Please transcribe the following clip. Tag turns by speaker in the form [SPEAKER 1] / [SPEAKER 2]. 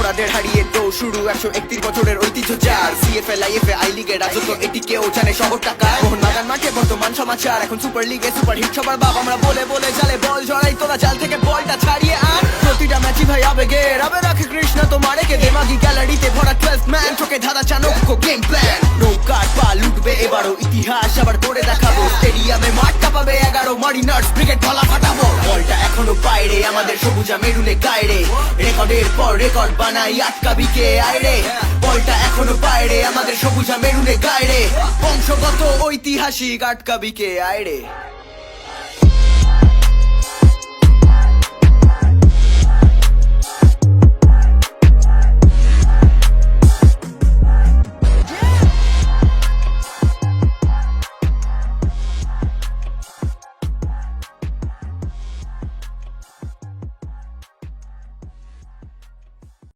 [SPEAKER 1] ওরাদের হারিয়ে তো শুরু 131 বছরের ঐতিহ্য যার CFL IFA আই লিগের রাজত্ব এটি কেউ জানে শহর টাকা মোহনবাগান মাঠে বর্তমান সমাচার এখন সুপার লিগে সুপার হিট সবার বাপ আমরা বলে বলে জালে বল জড়াই তোরা জাল থেকে বলটা ছাড়িয়ে আন প্রতিটা ম্যাচই ভাই আবেগের আবে রাখে কৃষ্ণ তোমার কে দেমাগি গ্যালারিতে ভরা 12 ম্যান চোখে ধাঁধা চাণক্য গেম প্ল্যান নৌকার পা লুটবে এবারও ইতিহাস আবার করে দেখাবো স্টেডিয়ামে মাঠ কাঁপাবে 11 মারিনার্স ব্রিগেড গলা ফাটাবো বলটা এখনো বাইরে আমাদের সবুজা মেরুনে গায়রে রেকর্ডের পর রেকর্ড বানাই আটকাবি কে আইরে বলটা এখনো বাইরে আমাদের সবুজা মেরুনে গায়রে বংশগত ঐতিহাসিক আটকাবি কে আইরে